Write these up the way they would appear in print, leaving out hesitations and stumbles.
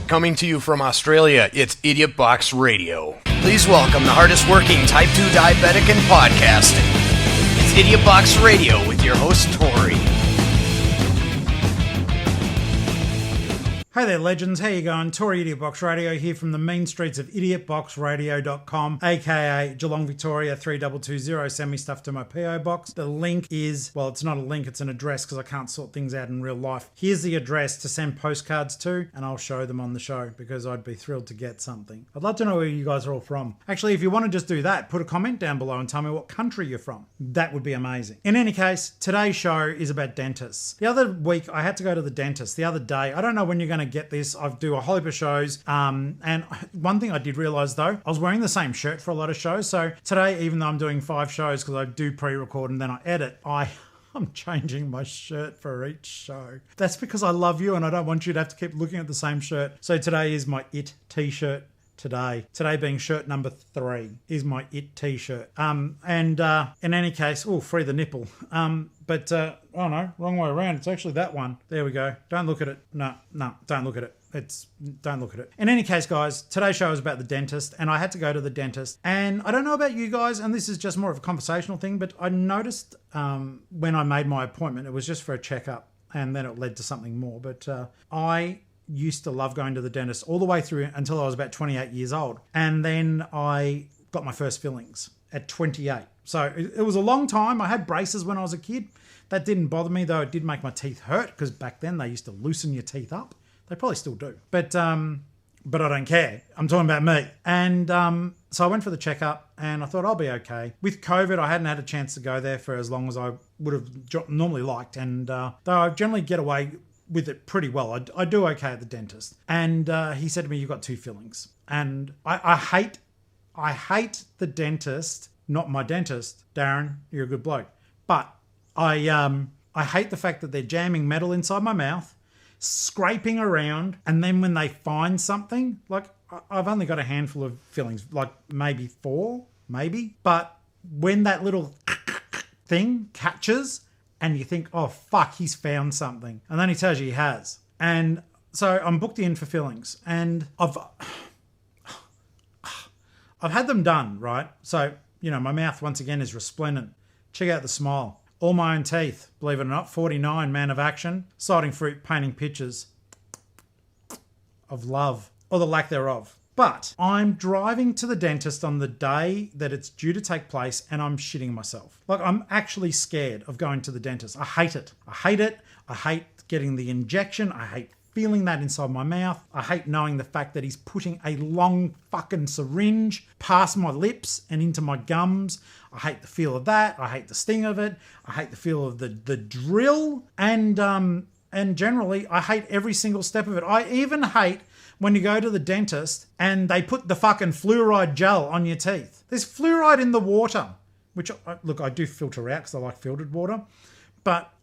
Coming to you from Australia, it's Idiot Box Radio. Please welcome the hardest working Type 2 diabetic in podcasting. It's Idiot Box Radio with your host, Tori. Hey there, legends. How you going? Tori, Idiot Box Radio, here from the mean streets of idiotboxradio.com, aka Geelong, Victoria, 3220. Send me stuff to my PO box. The link is, well, it's not a link, it's an address because I can't sort things out in real life. Here's the address to send postcards to, and I'll show them on the show because I'd be thrilled to get something. I'd love to know where you guys are all from. Actually, if you want to just do that, put a comment down below and tell me what country you're from. That would be amazing. In any case, today's show is about dentists. The other week, I had to go to the dentist. The other day, I don't know when you're going to get this. I do a whole heap of shows. And one thing I did realize though, I was wearing the same shirt for a lot of shows. So today, even though I'm doing 5 shows because I do pre-record and then I edit, I'm changing my shirt for each show. That's because I love you and I don't want you to have to keep looking at the same shirt. So today is my IT t-shirt. Today being shirt number 3 is my IT t-shirt. In any case, free the nipple. Oh no, wrong way around. It's actually that one. There we go. Don't look at it. No, don't look at it. Don't look at it. In any case, guys, today's show is about the dentist, and I had to go to the dentist. And I don't know about you guys, and this is just more of a conversational thing, but I noticed when I made my appointment, it was just for a checkup, and then it led to something more. But I used to love going to the dentist all the way through until I was about 28 years old. And then I got my first fillings at 28. So it was a long time. I had braces when I was a kid. That didn't bother me, though it did make my teeth hurt because back then they used to loosen your teeth up. They probably still do. But I don't care. I'm talking about me. And so I went for the checkup and I thought I'll be okay. With COVID, I hadn't had a chance to go there for as long as I would have normally liked. And though I generally get away with it pretty well, I do okay at the dentist. And he said to me, "You've got 2 fillings." And I hate the dentist, not my dentist. Darren, you're a good bloke. But I hate the fact that they're jamming metal inside my mouth, scraping around, and then when they find something, like I've only got a handful of fillings, like maybe 4, maybe. But when that little thing catches and you think, oh fuck, he's found something, and then he tells you he has. And so I'm booked in for fillings, and I've had them done, right? So, my mouth once again is resplendent. Check out the smile. All my own teeth, believe it or not. 49, man of action. Citing fruit, painting pictures of love, or the lack thereof. But I'm driving to the dentist on the day that it's due to take place and I'm shitting myself. Like, I'm actually scared of going to the dentist. I hate it. I hate getting the injection. I hate feeling that inside my mouth. I hate knowing the fact that he's putting a long fucking syringe past my lips and into my gums. I hate the feel of that. I hate the sting of it. I hate the feel of the drill. And generally, I hate every single step of it. I even hate when you go to the dentist and they put the fucking fluoride gel on your teeth. There's fluoride in the water, which, look, I do filter out because I like filtered water.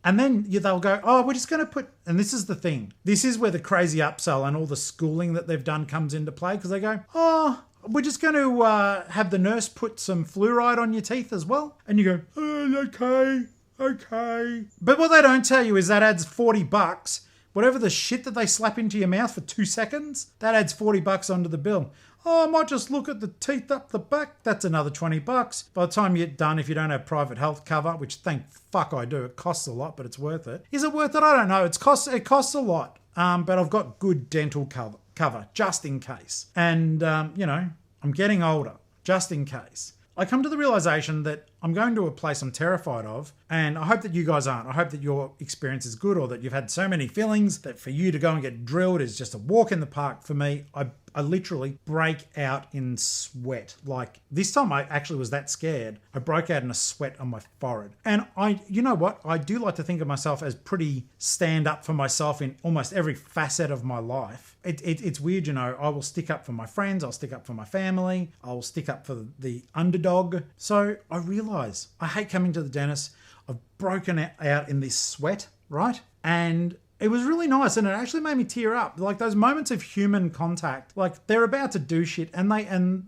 And then they'll go, oh, we're just going to put, and this is the thing. This is where the crazy upsell and all the schooling that they've done comes into play, because they go, oh, we're just going to have the nurse put some fluoride on your teeth as well. And you go, oh, okay. But what they don't tell you is that adds $40. Whatever the shit that they slap into your mouth for 2 seconds, that adds $40 onto the bill. Oh, I might just look at the teeth up the back. That's another $20. By the time you're done, if you don't have private health cover, which thank fuck I do, it costs a lot, but it's worth it. Is it worth it? I don't know. It costs a lot. But I've got good dental cover just in case. And, I'm getting older, just in case. I come to the realization that I'm going to a place I'm terrified of, and I hope that you guys aren't. I hope that your experience is good, or that you've had so many fillings that for you to go and get drilled is just a walk in the park. For me, I literally break out in sweat. Like, this time I actually was that scared. I broke out in a sweat on my forehead. And you know what? I do like to think of myself as pretty stand up for myself in almost every facet of my life. It's weird, I will stick up for my friends. I'll stick up for my family. I'll stick up for the underdog. So I realize I hate coming to the dentist. I've broken out in this sweat, right? And it was really nice, and it actually made me tear up. Like, those moments of human contact, like they're about to do shit and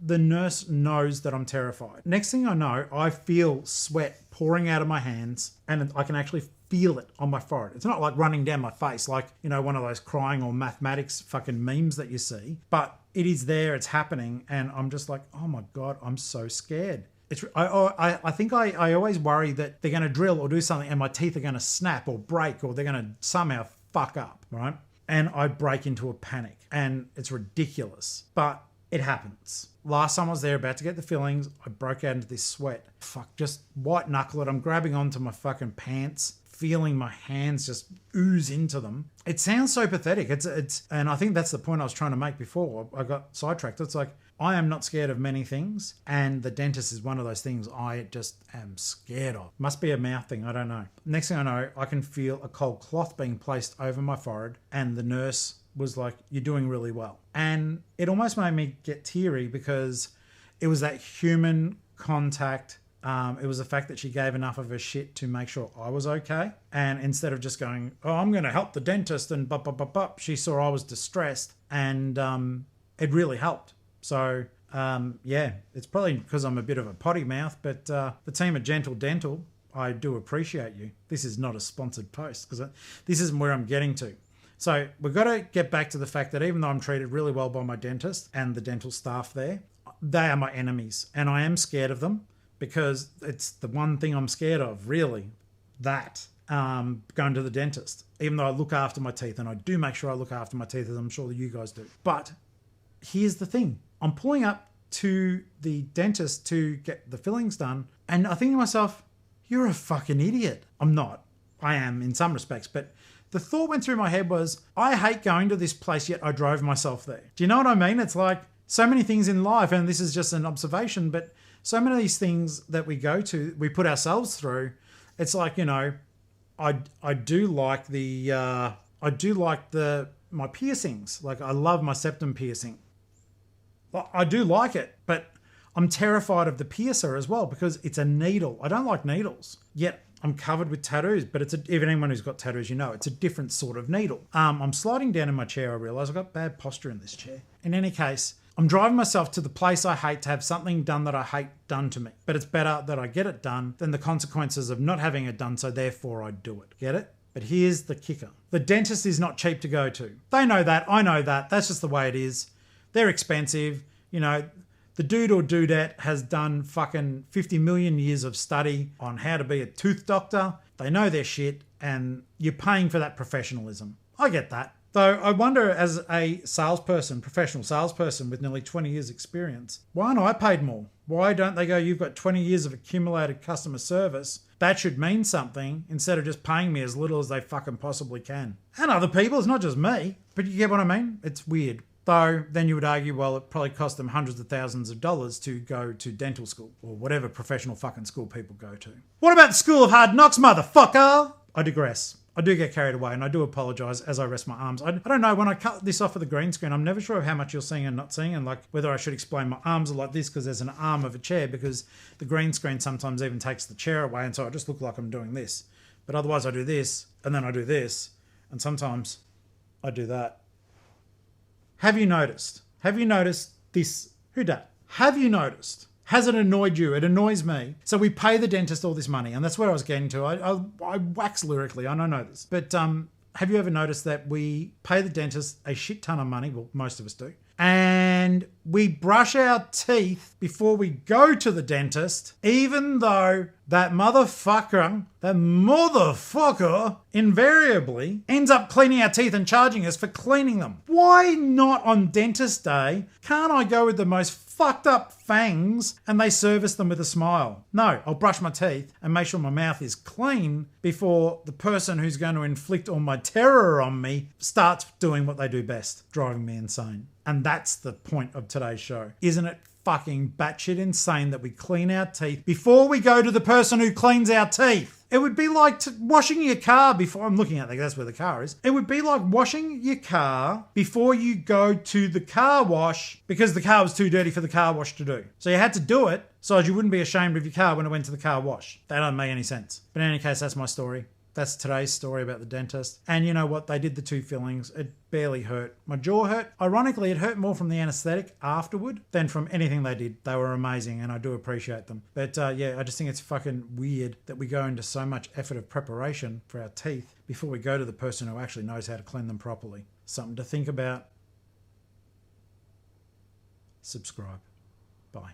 the nurse knows that I'm terrified. Next thing I know, I feel sweat pouring out of my hands and I can actually feel it on my forehead. It's not like running down my face, like, you know, one of those crying or mathematics fucking memes that you see. But it is there, it's happening, and I'm just like, oh my God, I'm so scared. I think I always worry that they're going to drill or do something and my teeth are going to snap or break or they're going to somehow fuck up, right? And I break into a panic and it's ridiculous, but it happens. Last time I was there about to get the fillings, I broke out into this sweat. Fuck, just white knuckle it. I'm grabbing onto my fucking pants, feeling my hands just ooze into them. It sounds so pathetic. And I think that's the point I was trying to make before I got sidetracked. It's like, I am not scared of many things, and the dentist is one of those things I just am scared of. Must be a mouth thing, I don't know. Next thing I know, I can feel a cold cloth being placed over my forehead, and the nurse was like, you're doing really well. And it almost made me get teary because it was that human contact. It was the fact that she gave enough of a shit to make sure I was okay. And instead of just going, oh, I'm going to help the dentist and she saw I was distressed, and it really helped. So, yeah, it's probably because I'm a bit of a potty mouth, but the team at Gentle Dental, I do appreciate you. This is not a sponsored post because this isn't where I'm getting to. So we've got to get back to the fact that even though I'm treated really well by my dentist and the dental staff there, they are my enemies, and I am scared of them because it's the one thing I'm scared of, really, that. Going to the dentist, even though I look after my teeth, and I do make sure I look after my teeth, as I'm sure that you guys do. But here's the thing. I'm pulling up to the dentist to get the fillings done, and I think to myself, you're a fucking idiot. I'm not. I am in some respects, but the thought went through my head was, I hate going to this place, yet I drove myself there. Do you know what I mean? It's like so many things in life, and this is just an observation, but so many of these things that we go to, we put ourselves through. It's like, you know, I do like my piercings. Like, I love my septum piercing. I do like it, but I'm terrified of the piercer as well because it's a needle. I don't like needles. Yet I'm covered with tattoos, but even anyone who's got tattoos, you know, it's a different sort of needle. I'm sliding down in my chair. I realise I've got bad posture in this chair. In any case, I'm driving myself to the place I hate to have something done that I hate done to me. But it's better that I get it done than the consequences of not having it done, so therefore I do it. Get it? But here's the kicker. The dentist is not cheap to go to. They know that. I know that. That's just the way it is. They're expensive. You know, the dude or dudette has done fucking 50 million years of study on how to be a tooth doctor. They know their shit, and you're paying for that professionalism. I get that. Though I wonder, as a salesperson, professional salesperson with nearly 20 years experience, why aren't I paid more? Why don't they go, you've got 20 years of accumulated customer service. That should mean something instead of just paying me as little as they fucking possibly can. And other people, it's not just me. But you get what I mean? It's weird. Though then you would argue, well, it probably cost them hundreds of thousands of dollars to go to dental school or whatever professional fucking school people go to. What about the School of Hard Knocks, motherfucker? I digress. I do get carried away, and I do apologise as I rest my arms. I don't know, when I cut this off of the green screen, I'm never sure of how much you're seeing and not seeing, and like whether I should explain my arms are like this because there's an arm of a chair, because the green screen sometimes even takes the chair away, and so I just look like I'm doing this. But otherwise I do this, and then I do this, and sometimes I do that. Have you noticed? Have you noticed this? Who dat? Have you noticed? Has it annoyed you? It annoys me. So we pay the dentist all this money, and that's where I was getting to. I wax lyrically, I know this. But have you ever noticed that we pay the dentist a shit ton of money? Well, most of us do. And we brush our teeth before we go to the dentist, even though that motherfucker invariably ends up cleaning our teeth and charging us for cleaning them. Why not on dentist day can't I go with the most fucked up fangs and they service them with a smile? No, I'll brush my teeth and make sure my mouth is clean before the person who's going to inflict all my terror on me starts doing what they do best, driving me insane. And that's the point of today's show. Isn't it fucking batshit insane that we clean our teeth before we go to the person who cleans our teeth? It would be like washing your car before... I'm looking at that, that's where the car is. It would be like washing your car before you go to the car wash because the car was too dirty for the car wash to do. So you had to do it so as you wouldn't be ashamed of your car when it went to the car wash. That doesn't make any sense. But in any case, that's my story. That's today's story about the dentist. And you know what? They did the 2 fillings. It barely hurt. My jaw hurt. Ironically, it hurt more from the anesthetic afterward than from anything they did. They were amazing and I do appreciate them. But yeah, I just think it's fucking weird that we go into so much effort of preparation for our teeth before we go to the person who actually knows how to clean them properly. Something to think about. Subscribe. Bye.